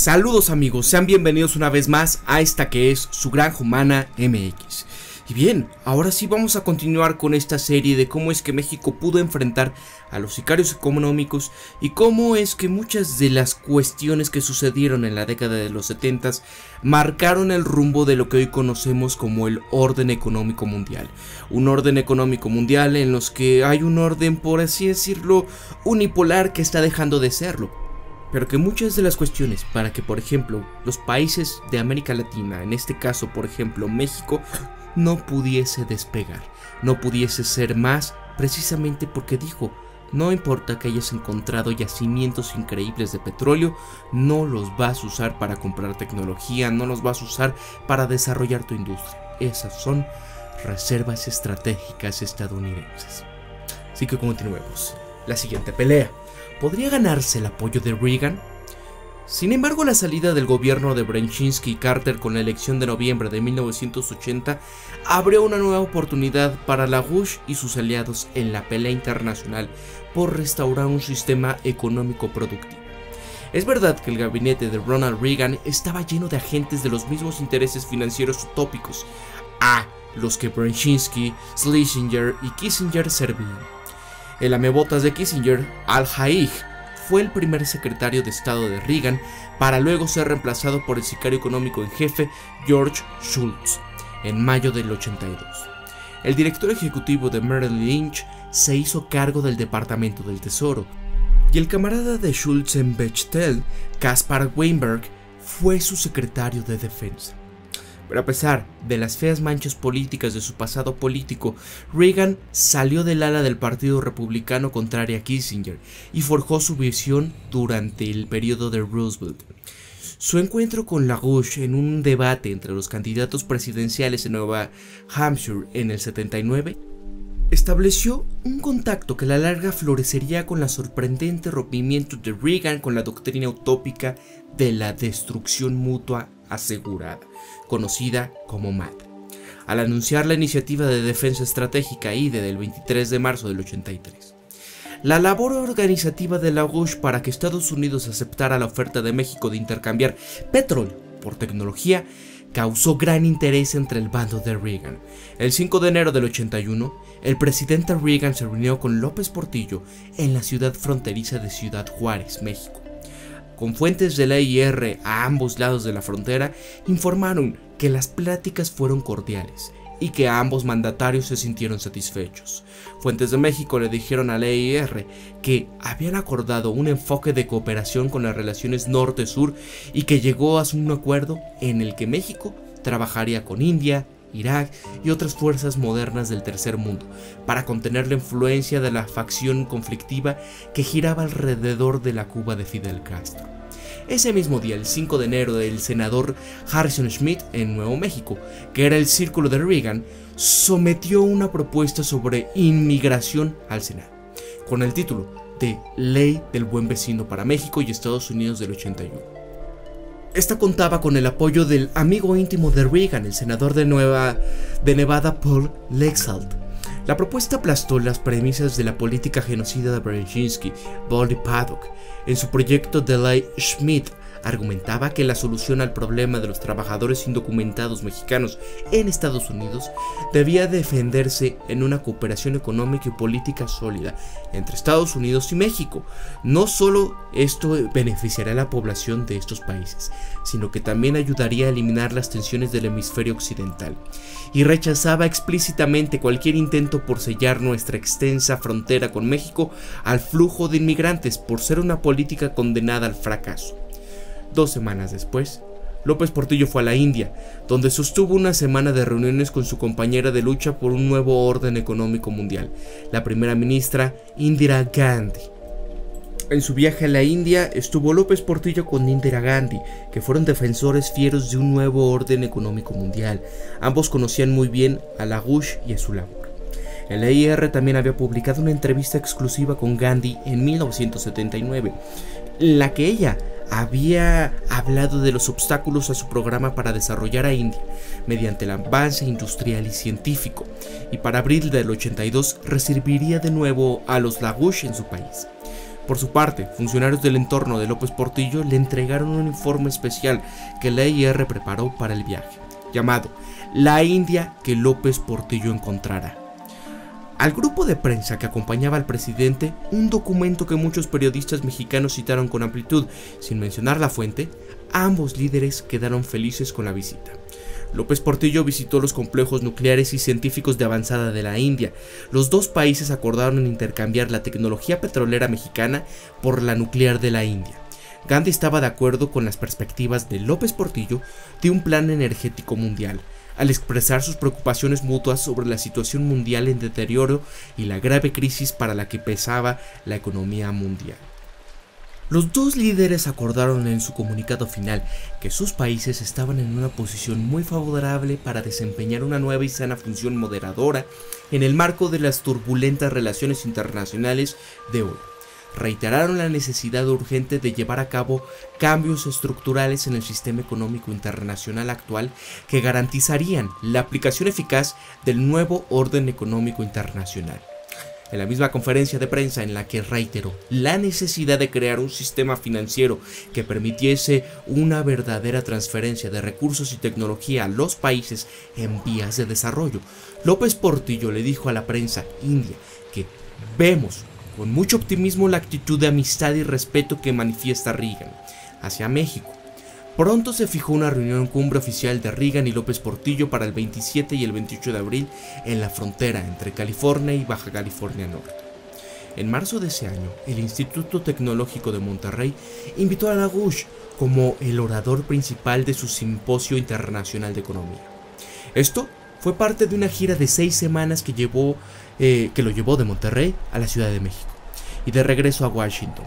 Saludos amigos, sean bienvenidos una vez más a esta que es su Granja Humana MX. Y bien, ahora sí vamos a continuar con esta serie de cómo es que México pudo enfrentar a los sicarios económicos y cómo es que muchas de las cuestiones que sucedieron en la década de los 70s marcaron el rumbo de lo que hoy conocemos como el orden económico mundial. Un orden económico mundial en los que hay un orden, por así decirlo, unipolar que está dejando de serlo. Pero que muchas de las cuestiones para que, por ejemplo, los países de América Latina, en este caso, por ejemplo, México, no pudiese despegar, no pudiese ser más, precisamente porque dijo, no importa que hayas encontrado yacimientos increíbles de petróleo, no los vas a usar para comprar tecnología, no los vas a usar para desarrollar tu industria. Esas son reservas estratégicas estadounidenses. Así que continuemos. La siguiente pelea. ¿Podría ganarse el apoyo de Reagan? Sin embargo, la salida del gobierno de Brzezinski y Carter con la elección de noviembre de 1980 abrió una nueva oportunidad para LaRouche y sus aliados en la pelea internacional por restaurar un sistema económico productivo. Es verdad que el gabinete de Ronald Reagan estaba lleno de agentes de los mismos intereses financieros utópicos a los que Brzezinski, Schlesinger y Kissinger servían. El lamebotas de Kissinger, Al-Haig, fue el primer secretario de Estado de Reagan para luego ser reemplazado por el sicario económico en jefe George Shultz en mayo del 82. El director ejecutivo de Merrill Lynch se hizo cargo del Departamento del Tesoro y el camarada de Schultz en Bechtel, Caspar Weinberg, fue su secretario de Defensa. Pero a pesar de las feas manchas políticas de su pasado político, Reagan salió del ala del Partido Republicano contraria a Kissinger y forjó su visión durante el periodo de Roosevelt. Su encuentro con LaRouche en un debate entre los candidatos presidenciales en Nueva Hampshire en el 79 estableció un contacto que a la larga florecería con la sorprendente rompimiento de Reagan con la doctrina utópica de la destrucción mutua asegurada, conocida como MAD, al anunciar la iniciativa de defensa estratégica IDE del 23 de marzo del 83. La labor organizativa de LaRouche para que Estados Unidos aceptara la oferta de México de intercambiar petróleo por tecnología causó gran interés entre el bando de Reagan. El 5 de enero del 81, el presidente Reagan se reunió con López Portillo en la ciudad fronteriza de Ciudad Juárez, México. Con fuentes de la EIR a ambos lados de la frontera, informaron que las pláticas fueron cordiales y que ambos mandatarios se sintieron satisfechos. Fuentes de México le dijeron a la EIR que habían acordado un enfoque de cooperación con las relaciones norte-sur y que llegó a un acuerdo en el que México trabajaría con India, Irak y otras fuerzas modernas del tercer mundo para contener la influencia de la facción conflictiva que giraba alrededor de la Cuba de Fidel Castro. Ese mismo día, el 5 de enero, el senador Harrison Schmitt en Nuevo México, que era el círculo de Reagan, sometió una propuesta sobre inmigración al Senado, con el título de Ley del Buen Vecino para México y Estados Unidos del 81. Esta contaba con el apoyo del amigo íntimo de Reagan, el senador de Nevada Paul Laxalt. La propuesta aplastó las premisas de la política genocida de Brzezinski, Boll y Paddock. En su proyecto de ley, Schmitt argumentaba que la solución al problema de los trabajadores indocumentados mexicanos en Estados Unidos debía defenderse en una cooperación económica y política sólida entre Estados Unidos y México. No solo esto beneficiaría a la población de estos países, sino que también ayudaría a eliminar las tensiones del hemisferio occidental, y rechazaba explícitamente cualquier intento por sellar nuestra extensa frontera con México al flujo de inmigrantes por ser una política condenada al fracaso. 2 semanas después, López Portillo fue a la India, donde sostuvo una semana de reuniones con su compañera de lucha por un nuevo orden económico mundial, la primera ministra Indira Gandhi. En su viaje a la India estuvo López Portillo con Indira Gandhi, que fueron defensores fieros de un nuevo orden económico mundial. Ambos conocían muy bien a LaRouche y a su labor. El EIR también había publicado una entrevista exclusiva con Gandhi en 1979, en la que ella había hablado de los obstáculos a su programa para desarrollar a India mediante el avance industrial y científico, y para abril del 82 recibiría de nuevo a los LaRouche en su país. Por su parte, funcionarios del entorno de López Portillo le entregaron un informe especial que la EIR preparó para el viaje, llamado La India que López Portillo encontrará. Al grupo de prensa que acompañaba al presidente, un documento que muchos periodistas mexicanos citaron con amplitud, sin mencionar la fuente, ambos líderes quedaron felices con la visita. López Portillo visitó los complejos nucleares y científicos de avanzada de la India. Los dos países acordaron en intercambiar la tecnología petrolera mexicana por la nuclear de la India. Gandhi estaba de acuerdo con las perspectivas de López Portillo de un plan energético mundial, al expresar sus preocupaciones mutuas sobre la situación mundial en deterioro y la grave crisis para la que pesaba la economía mundial. Los dos líderes acordaron en su comunicado final que sus países estaban en una posición muy favorable para desempeñar una nueva y sana función moderadora en el marco de las turbulentas relaciones internacionales de hoy. Reiteraron la necesidad urgente de llevar a cabo cambios estructurales en el sistema económico internacional actual que garantizarían la aplicación eficaz del nuevo orden económico internacional. En la misma conferencia de prensa en la que reiteró la necesidad de crear un sistema financiero que permitiese una verdadera transferencia de recursos y tecnología a los países en vías de desarrollo, López Portillo le dijo a la prensa india que vemos con mucho optimismo la actitud de amistad y respeto que manifiesta Reagan hacia México. Pronto se fijó una reunión cumbre oficial de Reagan y López Portillo para el 27 y el 28 de abril en la frontera entre California y Baja California Norte. En marzo de ese año, el Instituto Tecnológico de Monterrey invitó a Larouche como el orador principal de su Simposio Internacional de Economía. Esto fue parte de una gira de 6 semanas que lo llevó de Monterrey a la Ciudad de México y de regreso a Washington,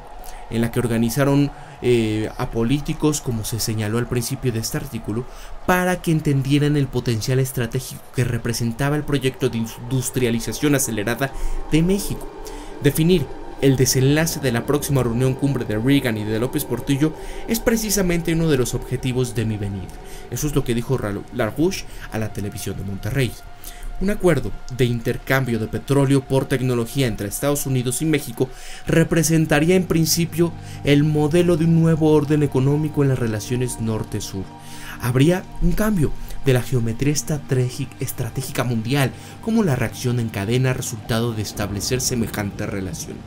en la que organizaron a políticos, como se señaló al principio de este artículo, para que entendieran el potencial estratégico que representaba el proyecto de industrialización acelerada de México. Definir el desenlace de la próxima reunión cumbre de Reagan y de López Portillo es precisamente uno de los objetivos de mi venida. Eso es lo que dijo Larouche a la televisión de Monterrey. Un acuerdo de intercambio de petróleo por tecnología entre Estados Unidos y México representaría en principio el modelo de un nuevo orden económico en las relaciones norte-sur. Habría un cambio de la geometría estratégica mundial, como la reacción en cadena resultado de establecer semejante relación.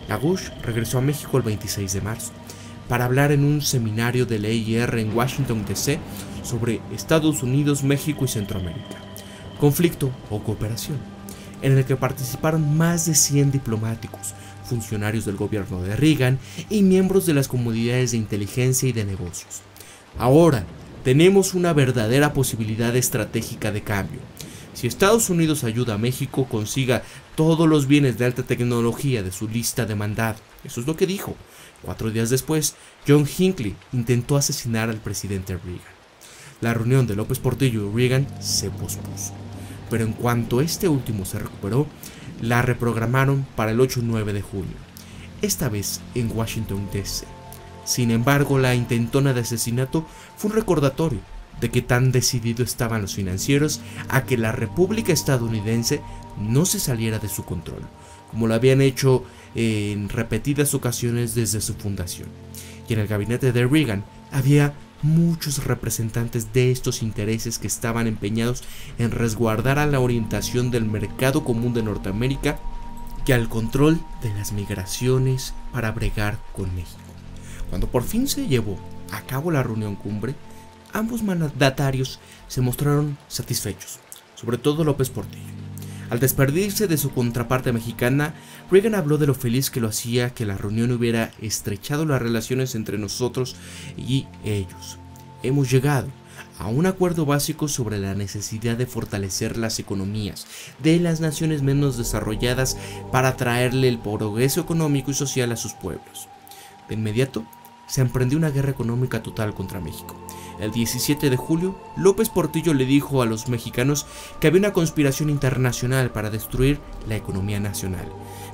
Larouche regresó a México el 26 de marzo para hablar en un seminario de la EIR en Washington, D.C. sobre Estados Unidos, México y Centroamérica, conflicto o cooperación, en el que participaron más de 100 diplomáticos, funcionarios del gobierno de Reagan y miembros de las comunidades de inteligencia y de negocios. Ahora tenemos una verdadera posibilidad estratégica de cambio. Si Estados Unidos ayuda a México, consiga todos los bienes de alta tecnología de su lista de mandado. Eso es lo que dijo. 4 días después, John Hinckley intentó asesinar al presidente Reagan. La reunión de López Portillo y Reagan se pospuso, pero en cuanto este último se recuperó, la reprogramaron para el 8 y 9 de junio, esta vez en Washington, D.C. Sin embargo, la intentona de asesinato fue un recordatorio de que tan decididos estaban los financieros a que la República estadounidense no se saliera de su control, como lo habían hecho en repetidas ocasiones desde su fundación. Y en el gabinete de Reagan había muchos representantes de estos intereses que estaban empeñados en resguardar a la orientación del mercado común de Norteamérica y al control de las migraciones para bregar con México. Cuando por fin se llevó a cabo la reunión cumbre, ambos mandatarios se mostraron satisfechos, sobre todo López Portillo. Al despedirse de su contraparte mexicana, Reagan habló de lo feliz que lo hacía que la reunión hubiera estrechado las relaciones entre nosotros y ellos. Hemos llegado a un acuerdo básico sobre la necesidad de fortalecer las economías de las naciones menos desarrolladas para traerle el progreso económico y social a sus pueblos. De inmediato, se emprendió una guerra económica total contra México. El 17 de julio, López Portillo le dijo a los mexicanos que había una conspiración internacional para destruir la economía nacional,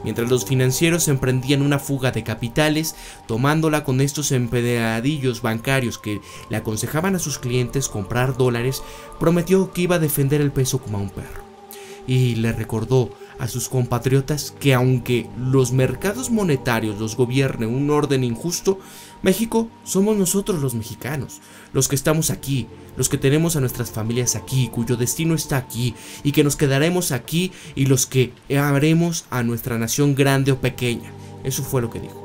mientras los financieros emprendían una fuga de capitales, tomándola con estos empedradillos bancarios que le aconsejaban a sus clientes comprar dólares. Prometió que iba a defender el peso como a un perro, y le recordó a sus compatriotas que aunque los mercados monetarios los gobierne un orden injusto, México somos nosotros los mexicanos, los que estamos aquí, los que tenemos a nuestras familias aquí, cuyo destino está aquí y que nos quedaremos aquí y los que haremos a nuestra nación grande o pequeña. Eso fue lo que dijo.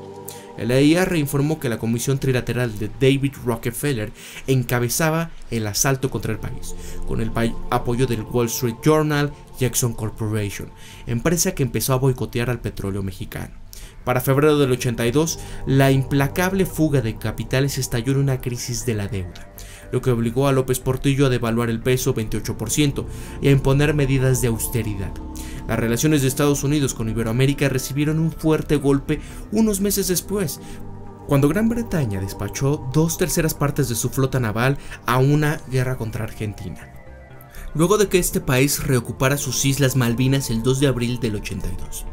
El EIR informó que la Comisión Trilateral de David Rockefeller encabezaba el asalto contra el país, con el apoyo del Wall Street Journal y Exxon Corporation, empresa que empezó a boicotear al petróleo mexicano. Para febrero del 82, la implacable fuga de capitales estalló en una crisis de la deuda, lo que obligó a López Portillo a devaluar el peso 28% y a imponer medidas de austeridad. Las relaciones de Estados Unidos con Iberoamérica recibieron un fuerte golpe unos meses después, cuando Gran Bretaña despachó 2/3 partes de su flota naval a una guerra contra Argentina, luego de que este país reocupara sus Islas Malvinas el 2 de abril del 82.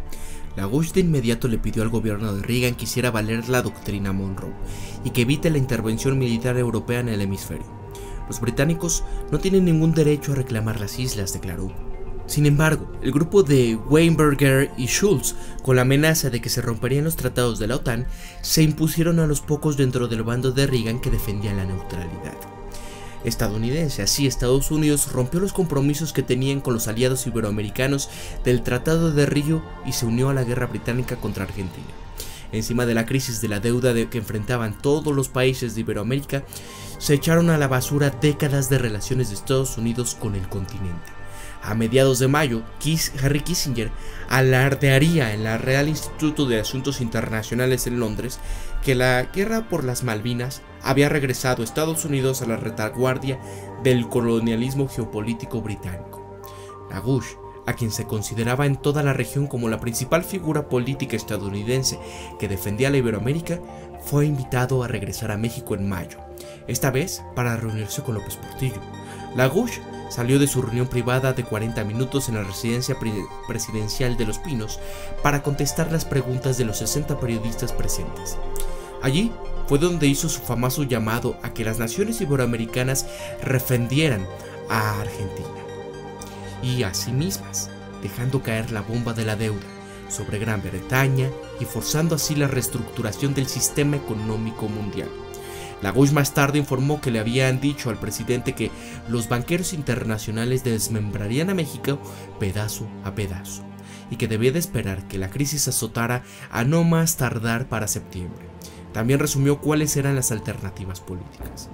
LaGouche de inmediato le pidió al gobierno de Reagan que hiciera valer la doctrina Monroe y que evite la intervención militar europea en el hemisferio. Los británicos no tienen ningún derecho a reclamar las islas, declaró. Sin embargo, el grupo de Weinberger y Schultz, con la amenaza de que se romperían los tratados de la OTAN, se impusieron a los pocos dentro del bando de Reagan que defendían la neutralidad estadounidense. Así, Estados Unidos rompió los compromisos que tenían con los aliados iberoamericanos del Tratado de Río y se unió a la guerra británica contra Argentina. Encima de la crisis de la deuda que enfrentaban todos los países de Iberoamérica, se echaron a la basura décadas de relaciones de Estados Unidos con el continente. A mediados de mayo, Henry Kissinger alardearía en la Real Instituto de Asuntos Internacionales en Londres que la guerra por las Malvinas había regresado a Estados Unidos a la retaguardia del colonialismo geopolítico británico. LaGouche, a quien se consideraba en toda la región como la principal figura política estadounidense que defendía la Iberoamérica, fue invitado a regresar a México en mayo, esta vez para reunirse con López Portillo. LaGouche salió de su reunión privada de 40 minutos en la residencia presidencial de Los Pinos para contestar las preguntas de los 60 periodistas presentes. Allí fue donde hizo su famoso llamado a que las naciones iberoamericanas defendieran a Argentina y a sí mismas, dejando caer la bomba de la deuda sobre Gran Bretaña y forzando así la reestructuración del sistema económico mundial. LaGouche más tarde informó que le habían dicho al presidente que los banqueros internacionales desmembrarían a México pedazo a pedazo y que debía de esperar que la crisis azotara a no más tardar para septiembre. También resumió cuáles eran las alternativas políticas.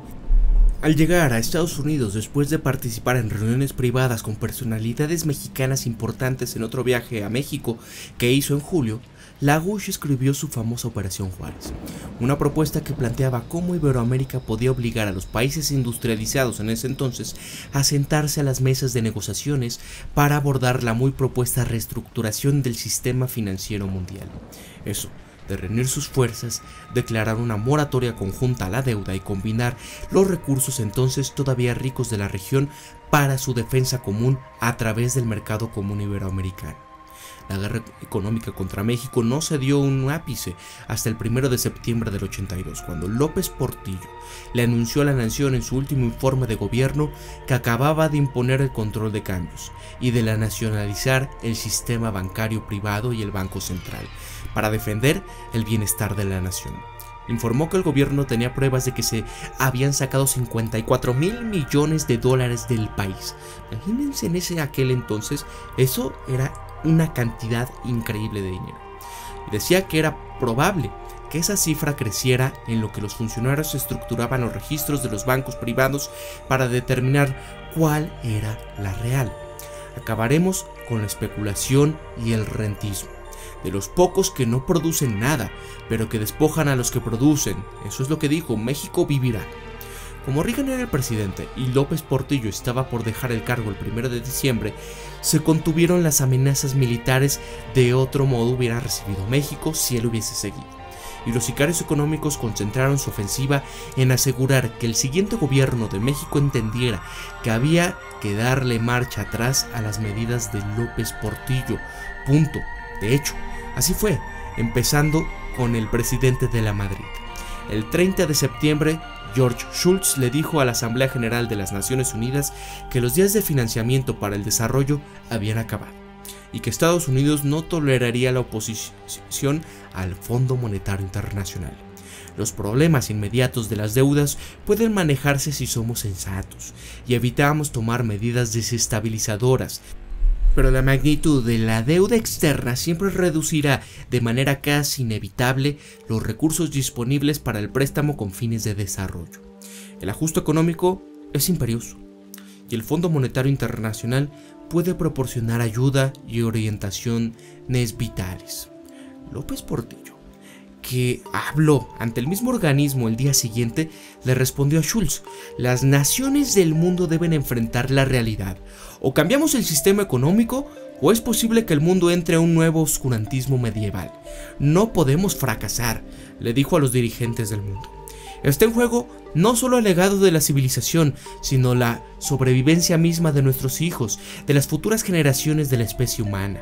Al llegar a Estados Unidos después de participar en reuniones privadas con personalidades mexicanas importantes en otro viaje a México que hizo en julio, LaGouche escribió su famosa Operación Juárez, una propuesta que planteaba cómo Iberoamérica podía obligar a los países industrializados en ese entonces a sentarse a las mesas de negociaciones para abordar la muy propuesta reestructuración del sistema financiero mundial. Eso, de reunir sus fuerzas, declarar una moratoria conjunta a la deuda y combinar los recursos entonces todavía ricos de la región para su defensa común a través del mercado común iberoamericano. La guerra económica contra México no se dio un ápice hasta el 1 de septiembre del 82, cuando López Portillo le anunció a la nación en su último informe de gobierno que acababa de imponer el control de cambios y de la nacionalizar el sistema bancario privado y el Banco Central para defender el bienestar de la nación. Informó que el gobierno tenía pruebas de que se habían sacado 54,000 millones de dólares del país. Imagínense en aquel entonces, eso era una cantidad increíble de dinero. Y decía que era probable que esa cifra creciera en lo que los funcionarios estructuraban los registros de los bancos privados para determinar cuál era la real. Acabaremos con la especulación y el rentismo, de los pocos que no producen nada, pero que despojan a los que producen. Eso es lo que dijo: México vivirá. Como Reagan era el presidente y López Portillo estaba por dejar el cargo el 1 de diciembre, se contuvieron las amenazas militares. De otro modo hubiera recibido México si él hubiese seguido. Y los sicarios económicos concentraron su ofensiva en asegurar que el siguiente gobierno de México entendiera que había que darle marcha atrás a las medidas de López Portillo. Punto. De hecho, así fue, empezando con el presidente de la Madrid. El 30 de septiembre, George Shultz le dijo a la Asamblea General de las Naciones Unidas que los días de financiamiento para el desarrollo habían acabado y que Estados Unidos no toleraría la oposición al Fondo Monetario Internacional. Los problemas inmediatos de las deudas pueden manejarse si somos sensatos y evitamos tomar medidas desestabilizadoras, pero la magnitud de la deuda externa siempre reducirá de manera casi inevitable los recursos disponibles para el préstamo con fines de desarrollo. El ajuste económico es imperioso y el Fondo Monetario Internacional puede proporcionar ayuda y orientaciones vitales. López Portillo, que habló ante el mismo organismo el día siguiente, le respondió a Schulz: las naciones del mundo deben enfrentar la realidad. O cambiamos el sistema económico, o es posible que el mundo entre a un nuevo oscurantismo medieval. No podemos fracasar, le dijo a los dirigentes del mundo. Está en juego no solo el legado de la civilización, sino la sobrevivencia misma de nuestros hijos, de las futuras generaciones de la especie humana.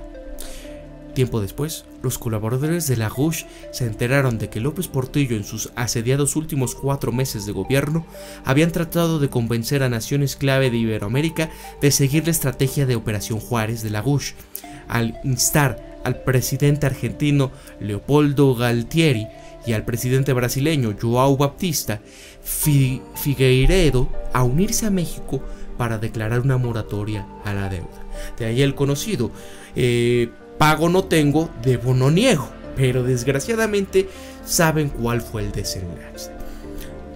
Tiempo después, los colaboradores de Lagouche se enteraron de que López Portillo, en sus asediados últimos 4 meses de gobierno, habían tratado de convencer a naciones clave de Iberoamérica de seguir la estrategia de Operación Juárez de Lagouche, al instar al presidente argentino Leopoldo Galtieri y al presidente brasileño João Baptista Figueiredo a unirse a México para declarar una moratoria a la deuda. De ahí el conocido pago no tengo, debo no niego, pero desgraciadamente saben cuál fue el desenlace.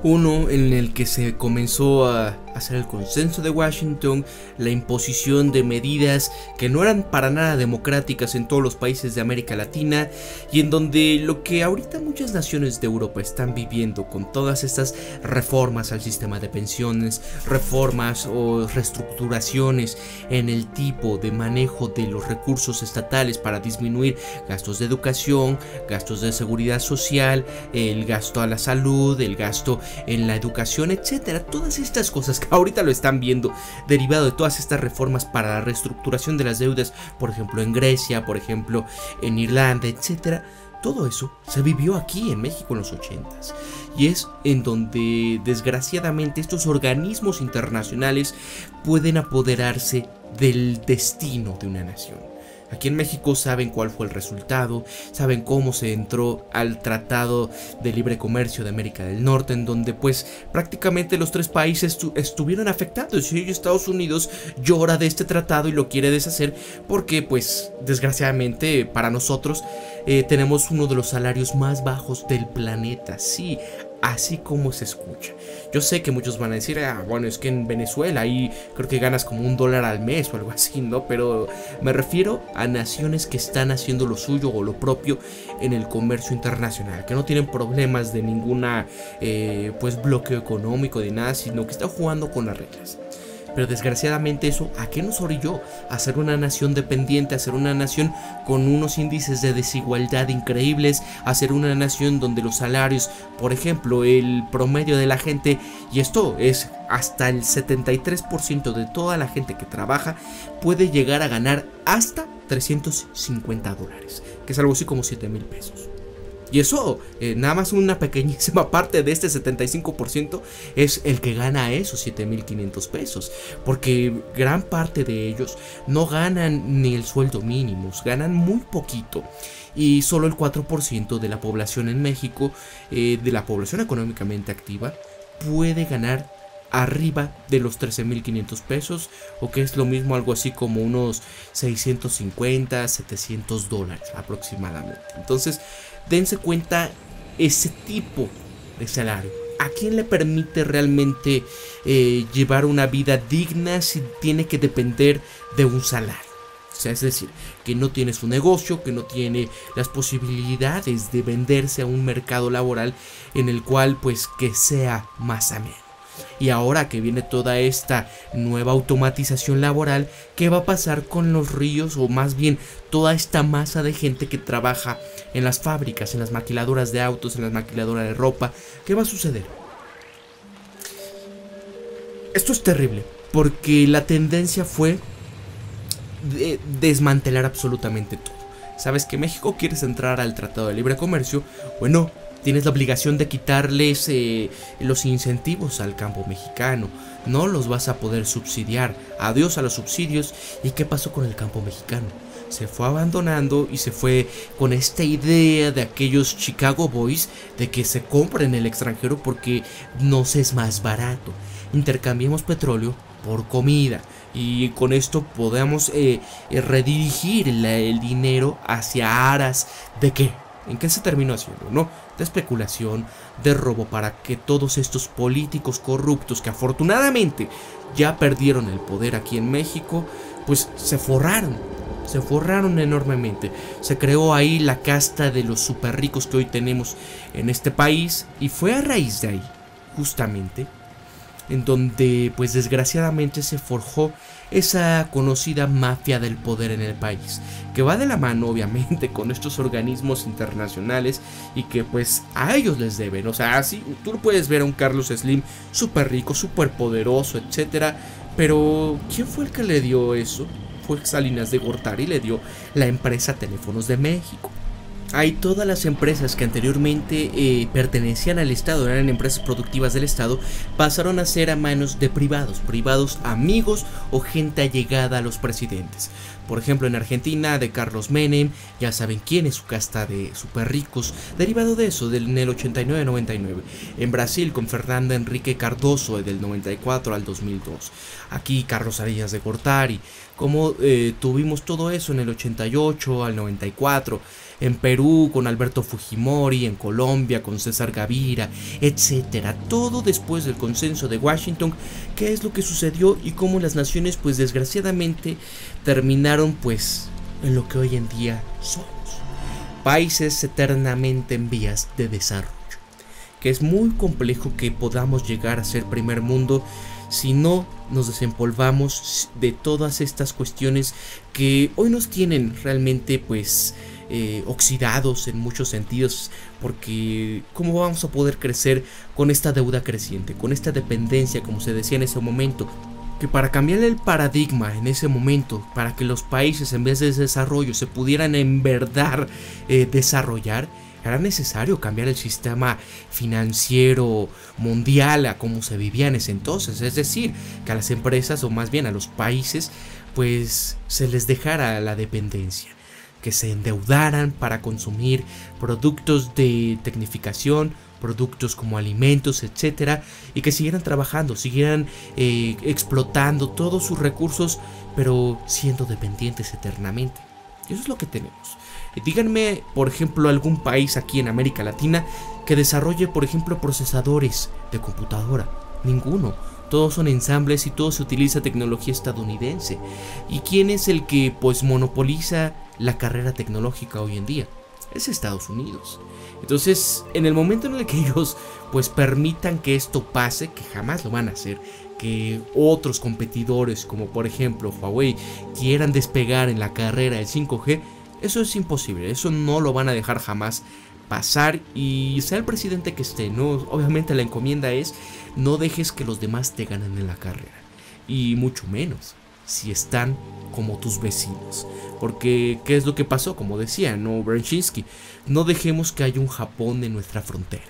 Uno en el que se comenzó a hacer el consenso de Washington, la imposición de medidas que no eran para nada democráticas en todos los países de América Latina, y en donde lo que ahorita muchas naciones de Europa están viviendo con todas estas reformas al sistema de pensiones, reformas o reestructuraciones en el tipo de manejo de los recursos estatales para disminuir gastos de educación, gastos de seguridad social, el gasto a la salud, el gasto en la educación, etcétera. Todas estas cosas que ahorita lo están viendo derivado de todas estas reformas para la reestructuración de las deudas, por ejemplo en Grecia, por ejemplo en Irlanda, etcétera. Todo eso se vivió aquí en México en los 80s, y es en donde desgraciadamente estos organismos internacionales pueden apoderarse del destino de una nación. Aquí en México saben cuál fue el resultado, saben cómo se entró al Tratado de Libre Comercio de América del Norte, en donde pues prácticamente los 3 países estuvieron afectados, y Estados Unidos llora de este tratado y lo quiere deshacer porque pues desgraciadamente para nosotros tenemos uno de los salarios más bajos del planeta, sí, así como se escucha. Yo sé que muchos van a decir, bueno, es que en Venezuela ahí creo que ganas como $1 al mes o algo así, ¿no? Pero me refiero a naciones que están haciendo lo suyo o lo propio en el comercio internacional, que no tienen problemas de ninguna pues bloqueo económico, de nada, sino que están jugando con las reglas. Pero desgraciadamente eso, ¿a qué nos orilló? A ser una nación dependiente, a ser una nación con unos índices de desigualdad increíbles, a ser una nación donde los salarios, por ejemplo, el promedio de la gente, y esto es hasta el 73% de toda la gente que trabaja, puede llegar a ganar hasta $350, que es algo así como 7,000 pesos. Y eso, nada más una pequeñísima parte de este 75% es el que gana esos 7,500 pesos. Porque gran parte de ellos no ganan ni el sueldo mínimo, ganan muy poquito. Y solo el 4% de la población en México, de la población económicamente activa, puede ganar arriba de los 13,500 pesos, o que es lo mismo, algo así como unos 650, $700 aproximadamente. Entonces, dense cuenta ese tipo de salario. ¿A quién le permite realmente llevar una vida digna si tiene que depender de un salario? O sea, es decir, que no tiene su negocio, que no tiene las posibilidades de venderse a un mercado laboral en el cual pues que sea más ameno. Y ahora que viene toda esta nueva automatización laboral, ¿qué va a pasar con los ríos, o más bien toda esta masa de gente que trabaja en las fábricas, en las maquiladoras de autos, en las maquiladoras de ropa? ¿Qué va a suceder? Esto es terrible, porque la tendencia fue desmantelar absolutamente todo. ¿Sabes que México quieres entrar al Tratado de Libre Comercio? Bueno, tienes la obligación de quitarles los incentivos al campo mexicano. No los vas a poder subsidiar. Adiós a los subsidios. ¿Y qué pasó con el campo mexicano? Se fue abandonando y se fue con esta idea de aquellos Chicago Boys de que se compra en el extranjero porque nos es más barato. Intercambiemos petróleo por comida y con esto podamos redirigir el dinero hacia aras de ¿qué? ¿En qué se terminó haciendo? ¿No? De especulación, de robo, para que todos estos políticos corruptos que afortunadamente ya perdieron el poder aquí en México, pues se forraron enormemente. Se creó ahí la casta de los super ricos que hoy tenemos en este país, y fue a raíz de ahí, justamente, en donde pues desgraciadamente se forjó esa conocida mafia del poder en el país, que va de la mano obviamente con estos organismos internacionales y que pues a ellos les deben. O sea, así tú puedes ver a un Carlos Slim súper rico, súper poderoso, etcétera, pero ¿quién fue el que le dio eso? Fue Salinas de Gortari, le dio la empresa Teléfonos de México. Hay todas las empresas que anteriormente pertenecían al Estado, eran empresas productivas del Estado, pasaron a ser a manos de privados amigos o gente allegada a los presidentes. Por ejemplo, en Argentina, de Carlos Menem, ya saben quién es su casta de super ricos, derivado de eso, en el 89-99. En Brasil, con Fernando Henrique Cardoso, del 94 al 2002. Aquí, Carlos Salinas de Gortari. Como tuvimos todo eso en el 88 al 94. En Perú con Alberto Fujimori, en Colombia con César Gaviria, etcétera. Todo después del consenso de Washington. ¿Qué es lo que sucedió y cómo las naciones pues desgraciadamente terminaron pues en lo que hoy en día somos? Países eternamente en vías de desarrollo. Que es muy complejo que podamos llegar a ser primer mundo si no nos desempolvamos de todas estas cuestiones que hoy nos tienen realmente pues oxidados en muchos sentidos, porque ¿cómo vamos a poder crecer con esta deuda creciente, con esta dependencia, como se decía en ese momento? Que para cambiar el paradigma en ese momento, para que los países en vez de desarrollo se pudieran en verdad desarrollar, era necesario cambiar el sistema financiero mundial a como se vivía en ese entonces. Es decir, que a las empresas, o más bien a los países, pues se les dejara la dependencia, que se endeudaran para consumir productos de tecnificación, productos como alimentos, etcétera, y que siguieran trabajando, siguieran explotando todos sus recursos, pero siendo dependientes eternamente. Y eso es lo que tenemos. Díganme, por ejemplo, algún país aquí en América Latina que desarrolle, por ejemplo, procesadores de computadora. Ninguno. Todos son ensambles y todo se utiliza tecnología estadounidense. ¿Y quién es el que pues monopoliza la carrera tecnológica hoy en día? Es Estados Unidos. Entonces, en el momento en el que ellos pues permitan que esto pase, que jamás lo van a hacer, que otros competidores como por ejemplo Huawei quieran despegar en la carrera del 5G, eso es imposible, eso no lo van a dejar jamás pasar, y sea el presidente que esté, ¿no? Obviamente la encomienda es no dejes que los demás te ganen en la carrera, y mucho menos si están como tus vecinos, porque ¿qué es lo que pasó? Como decía, ¿no? Brzezinski, no dejemos que haya un Japón en nuestra frontera,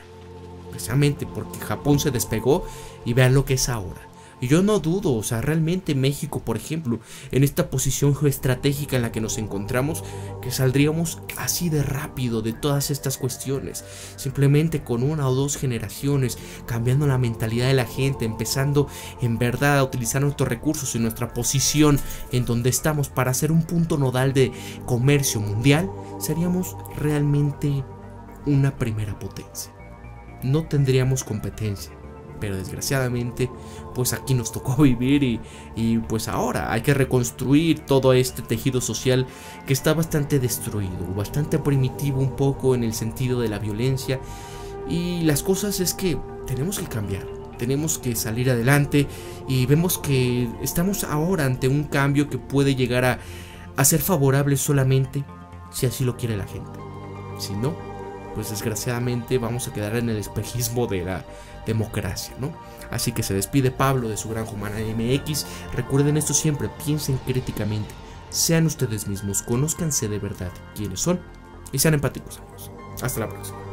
precisamente porque Japón se despegó y vean lo que es ahora. Y yo no dudo, o sea, realmente México, por ejemplo, en esta posición geoestratégica en la que nos encontramos, que saldríamos así de rápido de todas estas cuestiones, simplemente con una o dos generaciones, cambiando la mentalidad de la gente, empezando en verdad a utilizar nuestros recursos y nuestra posición en donde estamos para hacer un punto nodal de comercio mundial, seríamos realmente una primera potencia. No tendríamos competencia. Pero desgraciadamente pues aquí nos tocó vivir y pues ahora hay que reconstruir todo este tejido social que está bastante destruido, bastante primitivo un poco en el sentido de la violencia, y las cosas es que tenemos que cambiar, tenemos que salir adelante, y vemos que estamos ahora ante un cambio que puede llegar a ser favorable solamente si así lo quiere la gente. Si no, pues desgraciadamente vamos a quedar en el espejismo de la democracia, ¿no? Así que se despide Pablo de su Granja Humana MX. Recuerden esto siempre, piensen críticamente, sean ustedes mismos, conózcanse de verdad quiénes son y sean empáticos, amigos. Hasta la próxima.